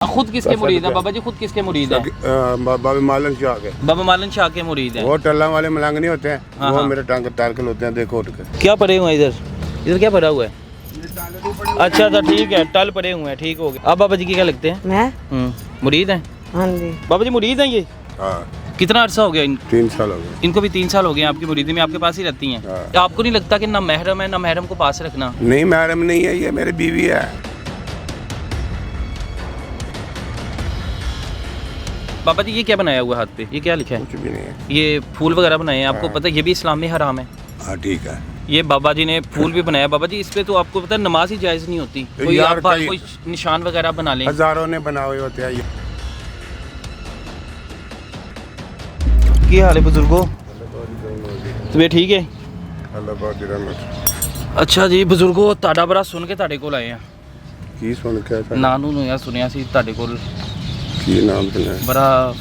खुद किसके मुरीद है बाबा जी? खुद किसके मुरीद है? बाबा मालन शाह के। बाबा मालन शाह के मुरीद है। वो टल्ला वाले मलंग नहीं होते हैं, हाँ, वो हाँ। मेरे टारकल होते हैं। देखो उठ के क्या पड़े हुए हैं इधर क्या पड़ा हुआ है? अच्छा अच्छा ठीक है, टल पड़े हुए हैं, ठीक हो गया। आप बाबा जी की क्या लगते हैं? मैं मुरीद हैं? हाँ जी। बाबा जी मुरीद हैं ये? हाँ, कितना अर्सा हो गया 3 साल हो गए। इनको भी 3 साल हो गए हैं आपकी मुरीदी में, आपके पास ही रहती हैं। हाँ। आपको नहीं लगता कि ना महरम है ना महरम को पास रखना? नहीं मैडम नहीं है, ये मेरी बीवी है। बाबा जी ये क्या बनाया हुआ हाथ पे? ये क्या लिखा है? कुछ भी नहीं है। ये फूल वगैरह बनाए हैं, आपको हाँ। पता है ये भी इस्लाम में हराम है। हाँ ठीक है। ये बाबा जी ने फूल भी बनाया। बाबा जी इस पे तो आपको पता है नमाज ही जायज़ नहीं होती। कोई यार आप कई- कोई निशान वगैरह बना लें। हजारों ने बनाए हुए होते हैं ये। क्या हाल है बुजुर्गो? तबीयत ठीक है? अल्लाह पाक की रहमत। अच्छा जी बुजुर्गो, ਤੁਹਾਡਾ ਬੜਾ ਸੁਣ ਕੇ ਤੁਹਾਡੇ ਕੋਲ ਆਏ ਆ। की सुन के था? ਨਾਨੂ ਨੂੰ ਯਾਰ ਸੁਣਿਆ ਸੀ ਤੁਹਾਡੇ ਕੋਲ की नाम सुना है? ਬੜਾ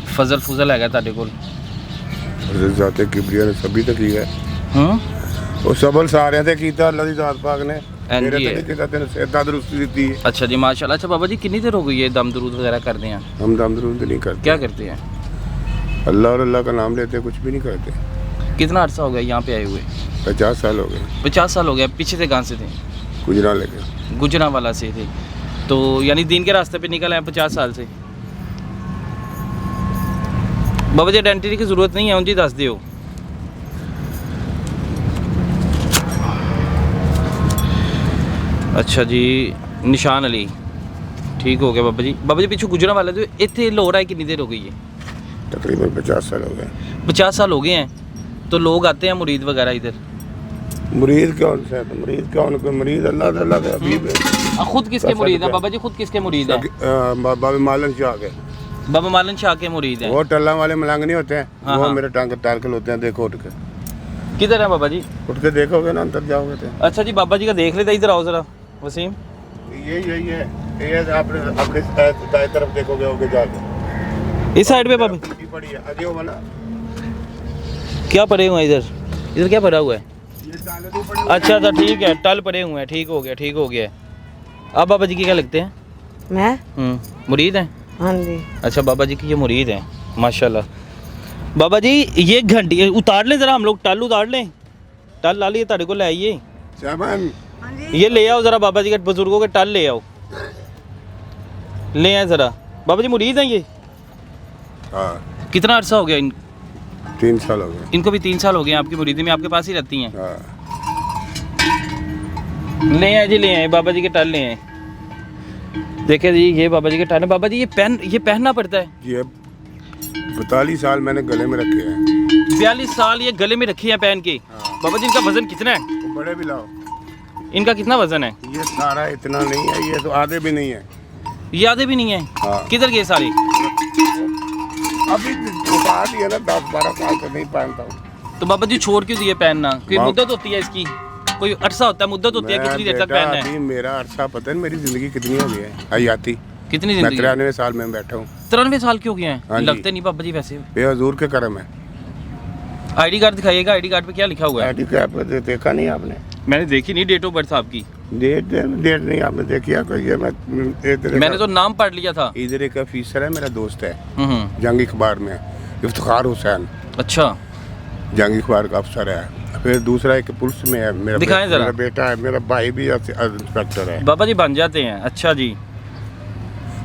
ਫਜ਼ਲ ਫੁਜ਼ਲ ਹੈਗਾ ਤੁਹਾਡੇ ਕੋਲ। और जाते किबरिया ने सभी तो किया है। ਹੂੰ वो सबल सारे ते कीता अल्लाह दी जात पाक ने। हाँ मेरे जी ते है। नहीं कीता, तेन सेहत तंदुरुस्ती दी है। अच्छा जी माशाल्लाह। अच्छा बाबा जी कितनी देर हो गई है दम दरूद वगैरह करते हैं? हम दम दरूद नहीं करते। क्या करते हैं? अल्लाह और अल्लाह का नाम लेते, कुछ भी नहीं करते। कितना अर्सा हो गया यहाँ पे आए हुए? 50 साल हो गए। 50 साल हो गया। पीछे से कहाँ से थे? गुजरा लेके। गुजरांवाला से थे, तो यानी दीन के रास्ते पे निकल आए 50 साल से। बाबा जी आइडेंटिटी की ज़रूरत नहीं है, उनकी दस दियो। अच्छा जी निशान अली, ठीक हो गया बाबा जी। बाबा जी पीछे गुजरांवाला जो इतने लोग रहा है कितनी देर हो गई है? तकरीबन 50 साल हो गए। 50 साल हो गए हैं। तो लोग आते हैं मुरीद वगैरह इधर? मुरीद कौन सा है? मुरीद कौन को? मुरीद अल्लाह ताला के हबीब है। खुद किसके मुरीद है बाबा जी? खुद किसके मुरीद है? बाबा मालन शाह के। बाबा मालन शाह के मुरीद हैं। वो टल्ला वाले मलंग नहीं होते हैं, हाँ, वो हाँ। मेरे टारकल होते हैं। देखो उठ के किधर है बाबा जी? उठ के देखोगे ना अंदर जाओगे तो अच्छा जी बाबा जी का देख लेते, इधर आओ जरा वसीम। यही है। ये अपने अपने दाएं तरफ देखोगे होगे जाके। इस साइड पे बाबा ये पड़ी है आगे वो वाला। क्या पड़े हुए हैं इधर क्या पड़ा हुआ है? ये साले तो पड़ी। अच्छा अच्छा ठीक है, टल पड़े हुए हैं, ठीक हो गया ठीक हो गया। आप बाबा जी की क्या लगते हैं? मैं मुरीद हैं? हाँ जी। अच्छा बाबा जी की ये मुरीद हैं माशाल्लाह। बाबा जी ये घंटी उतार लें ज़रा, हम लोग टल उतार लें। टल ला लिए तारे को ले आइए, सामान ये ले आओ ज़रा। बाबा जी के बुजुर्गों के टल ले आओ, ले आए ज़रा। बाबा जी मुरीद हैं ये? हाँ, कितना अर्सा हो गया 3 साल हो गए। इनको भी 3 साल हो गए हैं आपकी मुरीदी में, आपके पास ही रहती हैं। हाँ, ले आए जी, ले आए बाबा जी के टल ले आए। देखे जी ये बाबा जी के टल है। बाबा जी ये पहनना पड़ता है? ये 42 साल मैंने गले में रखे हैं। 42 साल ये गले में रखे हैं पहन के। हाँ। बाबा जी इनका वजन कितना है? वो बड़े भी लाओ। इनका कितना वजन है? ये सारा इतना नहीं है, ये तो आधे भी नहीं है। यादें भी नहीं है? हाँ। किधर गए सारे? अभी उठा दिया ना, 10-12 साल से नहीं पहनता हूँ। तो बाबा जी छोड़ क्यों दिए पहनना? कोई बाप- मुद्दत होती है इसकी? कोई अरसा होता है, मुद्दत होती है कितनी देर तक बेटा, पहनना है? अभी मेरा अरसा पता है मेरी जिंदगी कितनी हो गई है हयाती। कितनी मैं जिंदगी? 93 साल में बैठा हूँ। 93 साल क्यों गए हाँ हैं? जी। लगते नहीं बाबा जी वैसे। बेहजूर के करम है। आईडी कार्ड दिखाइएगा, आईडी कार्ड पे क्या लिखा हुआ है? आईडी कैप पे देखा नहीं आपने? मैंने देखी नहीं डेट ऑफ बर्थ आपकी। डेट नहीं आपने देखी है कोई? ये मैं मैंने तो नाम पढ़ लिया था। इधर एक ऑफिसर है, मेरा दोस्त है, हम्म। जंग अखबार में, इफ्तिखार हुसैन, अच्छा जंग अखबार का अफसर है। फिर दूसरा एक पुलिस में है, दिखाएं जरा। मेरा बेटा है, मेरा भाई भी इंस्पेक्टर है। बाबा जी बन जाते हैं। अच्छा जी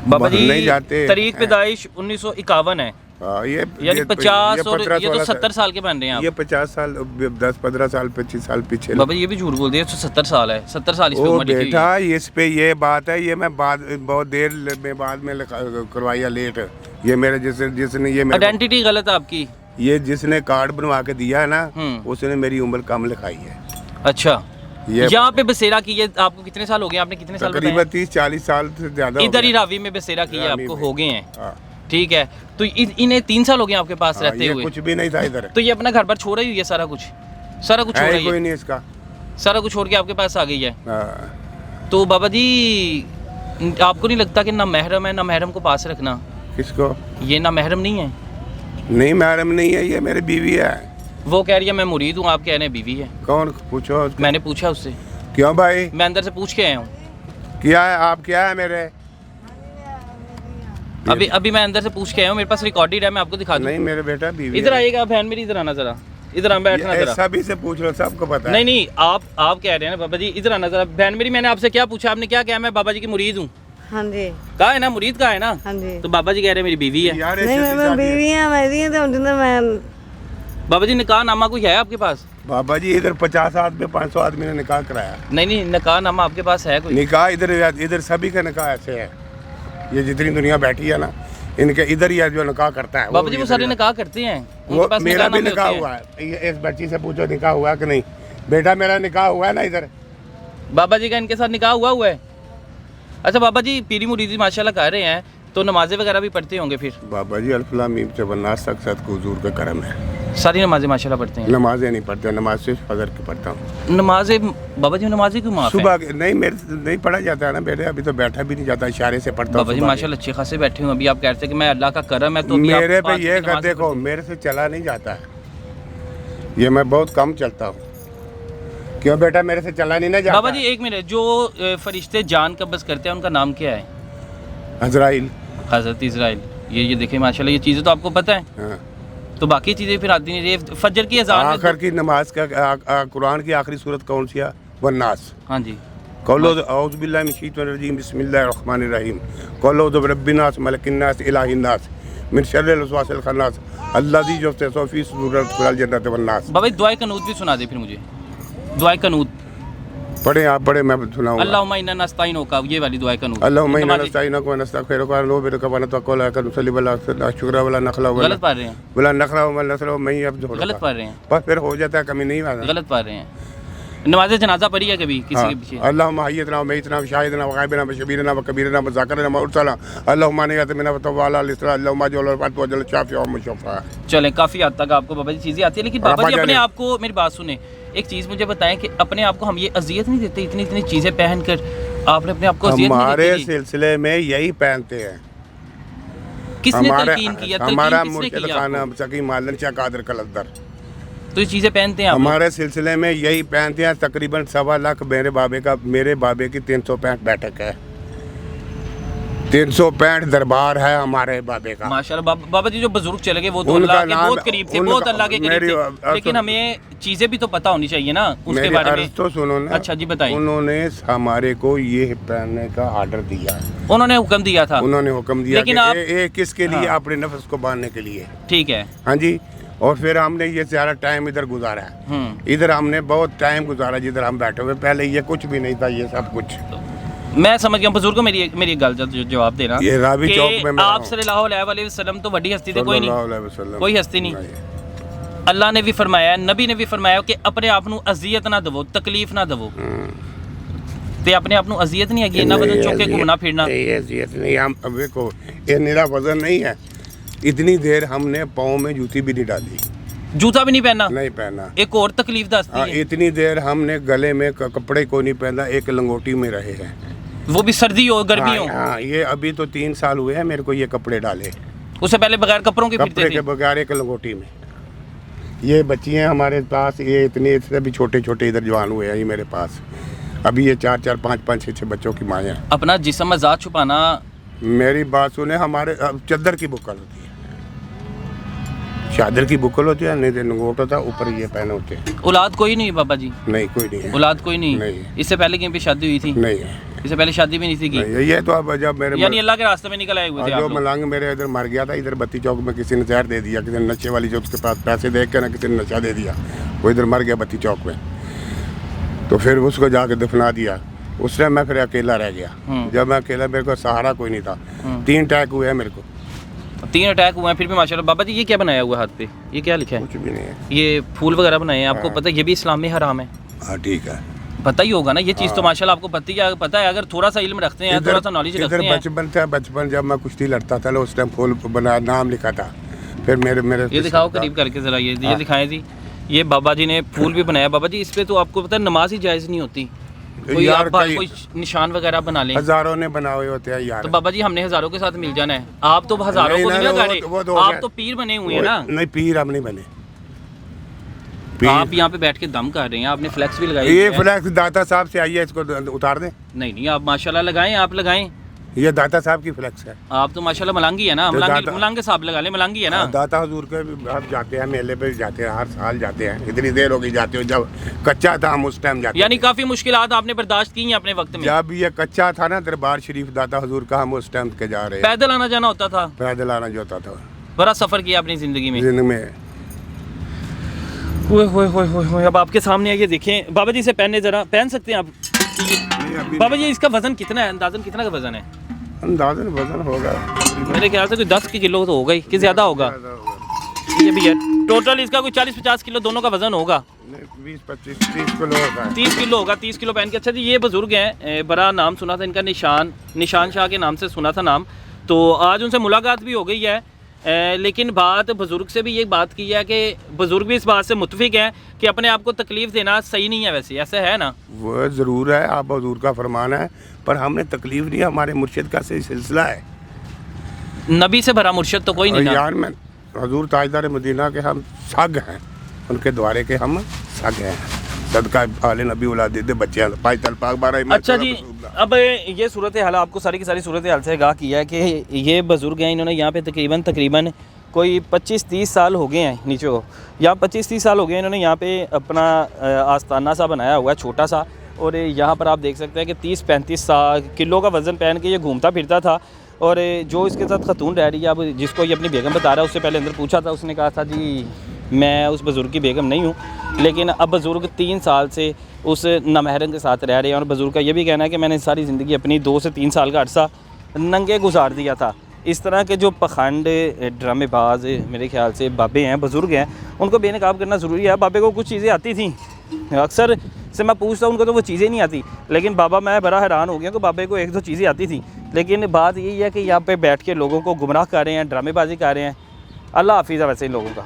बाबा जी नहीं जाते। तारीख पैदाइश 1951 है, हाँ, ये यानी 50 और 15 ये तो 16 70 साल के बन रहे हैं ये आप। 50 साल 10-15 साल 25 साल पीछे। बाबा जी ये भी झूठ बोल दिया, 170 साल है। 70 साल इस पे ओ उम्र लिखी हुई है। बेटा, इस पे ये बात है, ये मैं बहुत देर में बाद में करवाया लेट। ये मेरे जिसने ये मेरे आइडेंटिटी गलत है आपकी। ये जिसने कार्ड बनवा के दिया है ना, हम्म। उसने मेरी उम्र कम लिखाई है। अच्छा ये यहाँ पे बसेरा की है आपको कितने साल हो गए? आपने कितने साल तकरीबन 30-40 साल से ज्यादा हो इधर ही गया। रावी में बसेरा की है रावी आपको में। हो गए हैं? हाँ, ठीक है। तो इन्हें 3 साल हो गए आपके पास हाँ, रहते ये हुए? कुछ भी नहीं था इधर। तो ये अपना घर पर छोड़ रही हुई है सारा कुछ छोड़ है रही कोई है? नहीं इसका। सारा कुछ छोड़ के आपके पास आ गई है? हाँ। तो बाबा जी आपको नहीं लगता कि ना महरम है ना महरम को पास रखना? किसको? ये ना महरम नहीं है? नहीं मैडम नहीं है, ये मेरी बीवी है। वो कह रही है मैं मुरीद हूँ, आप कह रहे हैं बीवी है। कौन? पूछो उसको। मैंने पूछा उससे, क्यों भाई? मैं अंदर से पूछ के आया हूँ। क्या है आप? क्या है मेरे? अभी अभी मैं अंदर से पूछ के आया हूँ, मेरे पास रिकॉर्डेड है, मैं आपको दिखा दूँ। नहीं मेरे बेटा बीवी इधर आइएगा बहन मेरी, इधर आना जरा, इधर आ बैठना जरा। सभी से पूछ लो, सबको पता है। नहीं नहीं, आप कह रहे हैं ना बाबा जी, इधर आना जरा बहन मेरी। मैंने आपसे क्या पूछा, आपने क्या कहा मैं बाबा जी की मुरीद हूँ? हाँ जी, कहा है ना, मुरीद कहा है ना। हाँ जी। तो बाबा जी कह रहे हैं मेरी बीवी है। यार नहीं मैं बीवी है मेरी, तो जिंदा मैं बाबा जी निकाह नामा कोई है आपके पास? बाबा जी इधर 50 आदमी 500 आदमी ने निकाह कराया। नहीं नहीं, निकाह नामा आपके पास है कोई? निकाह इधर सभी का निकाह ऐसे है, ये जितनी दुनिया बैठी है ना, इनके इधर ही है जो निकाह करता है। बाबा जी वो सारे निकाह करते हैं, वो उनके पास मेरा भी निकाह निकाह होते हुआ है। इस बच्ची से पूछो निकाह हुआ है कि नहीं, बेटा मेरा निकाह हुआ है ना इधर। हैं। बाबा जी का इनके साथ निकाह हुआ है? अच्छा बाबा जी पीरी मुरीदी माशाल्लाह कर रहे हैं, तो नमाजें वगैरह भी पढ़ते होंगे फिर? बाबा जी अल्फला मीम से वन्नास तक सद हुजूर का करम है। सारी नमाजें माशाल्लाह पढ़ते हैं? नमाजें नहीं पढ़ते, नमाज सिर्फ फजर की पढ़ता हूँ। नमाजें बाबा जी नमाजें क्यों माफ है? सुबह नहीं मेरे से नहीं पढ़ा जाता है ना बेटे, अभी तो बैठा भी नहीं जाता, इशारे से पढ़ता हूँ। बाबा जी माशाल्लाह अच्छे खासे बैठे हुए, अभी आप कह रहे थे कि मैं अल्लाह का करम है तो अभी मेरे आप पे पाँच ये वक्त कर नमाज़ देखो, पढ़ते मेरे से चला नहीं जाता है, ये मैं बहुत कम चलता हूँ। क्यों बेटा मेरे से चला नहीं ना हैं। जाता? बाबा जी एक मिनट, जो फरिश्ते जान कब्ज़ करते हैं उनका नाम क्या है? अजराइल। हज़रत इज़राइल। ये देखें माशाल्लाह, ये चीज़ें तो आपको पता है, हाँ। तो बाकी चीज़ें फिर आती नहीं रही। फजर की अजान में आखिर की नमाज का कुरान की आखिरी सूरत कौन सी है? वन्नास। हाँ जी, कौलो औज़ु बिल्लाहि मिनश शैतानिर रजीम बिस्मिल्लाहिर रहमानिर रहीम कौलो रब्बिन नास मलिकिन नास इलाहिन नास मिन शर्रिल वसवासिल खन्नास अल्लज़ी युवस्विसु फी सुदूरिल जन्नति वन नास। बाबा जी दुआए कनूत भी सुना दे फिर मुझे, दुआए कनूत। पढ़े आप पढ़े, मैं सुनाऊंगा। अल्लाहुम्मा इन्ना नस्तईनुका, ये वाली दुआए कनूत। अल्लाहुम्मा इन्ना नमाज़ी- नस्तईनुका व नस्तगफिरुका व नूबिरुका व नतवक्कलु अलैका व नुसल्ली वला शुक्र वला नखला गलत पढ़ रहे हैं, वला नखला व नसरा मैं अब जोड़ गलत पढ़ रहे हैं, बस फिर हो जाता है, कमी नहीं आता। गलत पढ़ रहे हैं। नमाज़े जनाजा पढ़ी है कभी किसी के पीछे? अल्लाहुम्मा हय्यतना व मय्यतना व शाहिदना व गायबना व शबीरना व कबीरना व ज़ाकिरना व उरसला अल्लाहुम्मा नियतमिना व तवल्ला लिस्रा अल्लाहुम्मा जल फत व जल शाफी व मुशफ़ा। चलें, काफ़ी हद तक आपको बाबा जी चीज़ें आती है, लेकिन बाबा जी अपने आप को, मेरी बात सुने, एक चीज़ मुझे बताएं कि अपने आप को हम ये अजियत नहीं देते? इतनी इतनी चीज़ें पहन कर आपने अपने आप को अजियत नहीं हमारे देती? सिलसिले में यही पहनते हैं। किसने तलकीन किया? हमारा तलकीन किसने मुर्शिद किया खाना आपको? सकी मालन शाह कादर कलंदर तो ये चीज़ें पहनते हैं आप लोग? हमारे सिलसिले में यही पहनते हैं। तकरीबन 1.25 लाख मेरे बाबे की 365 बैठक है, 365 दरबार है हमारे बाबे का। माशाल्लाह। बाबा जी जो बुजुर्ग चले गए वो तो उनका अल्लाह के नाम- बहुत करीब थे, उनका- बहुत अल्लाह के करीब मेरी- थे, लेकिन हमें चीज़ें भी तो पता होनी चाहिए ना उसके मेरी बारे अर्ज में। तो सुनो ना। अच्छा जी बताइए। उन्होंने हमारे को ये पहनने का आर्डर दिया है, उन्होंने हुक्म दिया था? उन्होंने हुक्म दिया लेकिन कि आप- ये किसके लिए? हाँ। अपने नफ्स को बांधने के लिए। ठीक है। हाँ जी। और फिर हमने ये सारा टाइम इधर गुजारा है, इधर हमने बहुत टाइम गुजारा जिधर हम बैठे हुए। पहले ये कुछ भी नहीं था, ये सब कुछ। मैं समझ गया बुजुर्ग को, मेरी एक गल जवाब देना। ये रावी कि चौक में मैं आप हूँ। सल्लल्लाहु अलैहि वसल्लम तो बड़ी हस्ती थे, कोई नहीं, सल्लल्लाहु अलैहि वसल्लम। कोई हस्ती नहीं। अल्लाह ने भी फरमाया, नबी ने भी फरमाया कि अपने आप ਨੂੰ अजियत ना दवो, तकलीफ ना दवो। ते अपने आप ਨੂੰ अजियत नहीं है, ना वजन चुक के घूमना फिरना। ये अजियत नहीं, हम अब देखो ये मेरा वजन नहीं है। इतनी देर हमने पाँव में जूती भी नहीं डाली, जूता भी नहीं पहना। नहीं पहना। एक और तकलीफ दसती हाँ, है, इतनी देर हमने गले में कपड़े को नहीं पहना, एक लंगोटी में रहे हैं। वो भी सर्दी हो गर्मी हो। हाँ, ये अभी तो 3 साल हुए हैं मेरे को ये कपड़े डाले, उससे पहले बगैर कपड़ों के कपड़े फिरते के थे। बगैर एक लंगोटी में। ये बच्चियाँ हमारे पास, ये इतने इससे भी छोटे छोटे इधर जवान हुए हैं ये मेरे पास। अभी ये 4-4, 5-5, 6-6 बच्चों की माँ हैं। अपना जिस्म आजाद छुपाना। मेरी बात सुने, हमारे चादर की बुकल होती है, चादर की बुकल होती है, नहीं तो लंगोट होता है, ऊपर ये पहने होते हैं। औलाद कोई नहीं बाबा जी? नहीं, कोई नहीं है। औलाद कोई नहीं? नहीं। इससे पहले कहीं पे शादी हुई थी? नहीं है। इससे पहले शादी भी नहीं थी की? नहीं, ये तो अब जब मेरे यानी अल्लाह के रास्ते में निकल आए हुए थे जो आप लोग? मलंग मेरे इधर मर गया था, इधर बत्ती चौक में किसी ने जहर दे दिया, किसी ने नशे वाली जो उसके पास पैसे देख के ना किसी ने नशा दे दिया, वो इधर मर गया बत्ती चौक में। तो फिर उसको जाके दफना दिया। उस टाइम मैं फिर अकेला रह गया। जब मैं अकेला, मेरे को सहारा कोई नहीं था। 3 अटैक हुए हैं मेरे को। 3 अटैक हुए हैं फिर भी माशाल्लाह। बाबा जी ये क्या बनाया हुआ हाथ पे, ये क्या लिखा है? कुछ भी नहीं है। ये फूल वगैरह बनाए हैं, आपको हाँ। पता है ये भी इस्लाम में हराम है? हाँ ठीक है, पता ही होगा ना ये चीज़ तो माशाल्लाह आपको पता है। अगर थोड़ा सा इल्म रखते हैं, थोड़ा सा नॉलेज इधर रखते हैं। बचपन था, बचपन जब मैं कुश्ती लड़ता था ना, उस टाइम फूल बना नाम लिखा था। फिर मेरे ये दिखाओ करीब करके ज़रा, ये दिखाएं जी। ये बाबा जी ने फूल भी बनाया। बाबा जी इस पे तो आपको पता है नमाज ही जायज़ नहीं होती, कोई यार आप कोई निशान वगैरह बना लें। हजारों ने बनाए हुए होते हैं यार। तो बाबा जी हमने हज़ारों के साथ मिल जाना है, आप तो हज़ारों नहीं, को नहीं नहीं, लगा रहे, वो तो आप तो पीर बने हुए हैं ना। नहीं, पीर हम नहीं बने। आप यहाँ पे बैठ के दम कर रहे हैं, आपने फ्लैक्स भी लगाई ये है। फ्लैक्स दाता साहब से आई है, इसको उतार दें। नहीं आप माशाल्लाह लगाएं, आप लगाएं। ये दाता साहब की फ्लेक्स है। आप तो माशाल्लाह मलांगी है ना, तो मलांगी दाता- मलांगे साहब लगा ले, मलांगी है ना। दाता हजूर के भी हम जाते हैं, मेले पे भी जाते हैं, हर साल जाते हैं। इतनी देर हो गई जाते हो, जब कच्चा था हम उस टाइम जाते यानी थे। काफी मुश्किलात आपने बर्दाश्त की हैं अपने वक्त में। जब ये कच्चा था ना दरबार शरीफ दाता हजूर का, हम उस टाइम के जा रहे हैं, पैदल आना जाना होता था, पैदल आना जो होता था बड़ा सफर किया अपनी जिंदगी में। जिंदगी में। ओए अब आपके सामने है, ये देखें बाबा जी से पहने जरा, पहन सकते हैं आप? ये अभी बाबा जी इसका वजन कितना है, अंदाजन कितना का वजन है? अंदाजन वजन होगा मेरे ख्याल से कोई 10 किलो तो होगा ही, कि ज्यादा होगा। ये भी है, टोटल इसका कोई 40-50 किलो दोनों का वजन होगा। 20-25-30 किलो होगा। 30 किलो होगा, 30 किलो पहन के। अच्छा जी, ये बुजुर्ग हैं, बड़ा नाम सुना था इनका, निशान शाह के नाम से सुना था नाम। तो आज उनसे मुलाकात भी हो गई है, लेकिन बात बुजुर्ग से भी ये बात की है कि बुजुर्ग भी इस बात से मुतफिक हैं कि अपने आप को तकलीफ़ देना सही नहीं है। वैसे ऐसा है ना? वो ज़रूर है, आप हजूर का फरमान है, पर हमने तकलीफ नहीं, हमारे मुर्शिद का सही सिलसिला है। नबी से भरा मुर्शिद तो कोई नहीं था। यार मैं हजूर ताजदार मदीना के हम सग हैं, उनके द्वारे के हम सग हैं। सदका आले नबी औलाद दे बच्चे हैं, पाई तल पाक 12। अच्छा जी, अब ये सूरत हाल आपको सारी की सारी सूरत हाल से आगाह किया है कि ये बुज़ुर्ग हैं, इन्होंने यहाँ पे तकरीबन कोई 25-30 साल हो गए हैं, नीचे हो यहाँ 25-30 साल हो गए इन्होंने यहाँ पे अपना आस्ताना सा बनाया हुआ है, छोटा सा। और यहाँ पर आप देख सकते हैं कि 30-35 किलो का वज़न पहन के ये घूमता फिरता था। और जो इसके साथ खतून रह रही है, अब जिसको ये अपनी बेगम बता रहा है, उससे पहले अंदर पूछा था, उसने कहा था जी मैं उस बुज़ुर्ग की बेगम नहीं हूँ। लेकिन अब बुज़ुर्ग 3 साल से उस नामहरम के साथ रह रहे हैं। और बुज़ुर्ग का ये भी कहना है कि मैंने सारी ज़िंदगी अपनी 2 से 3 साल का अरसा नंगे गुजार दिया था। इस तरह के जो पखंड ड्रामेबाज मेरे ख्याल से बाबे हैं, बुज़ुर्ग हैं, उनको बेनकाब करना ज़रूरी है। बाबे को कुछ चीज़ें आती थी, अक्सर से मैं पूछता हूँ उनको तो वो चीज़ें नहीं आती, लेकिन बाबा मैं बड़ा हैरान हो गया कि बाबे को 1-2 चीज़ें आती थी। लेकिन बात यही है कि यहाँ पे बैठ के लोगों को गुमराह कर रहे हैं, ड्रामेबाजी कर रहे हैं। अल्लाह हाफिज़ है वैसे इन लोगों का।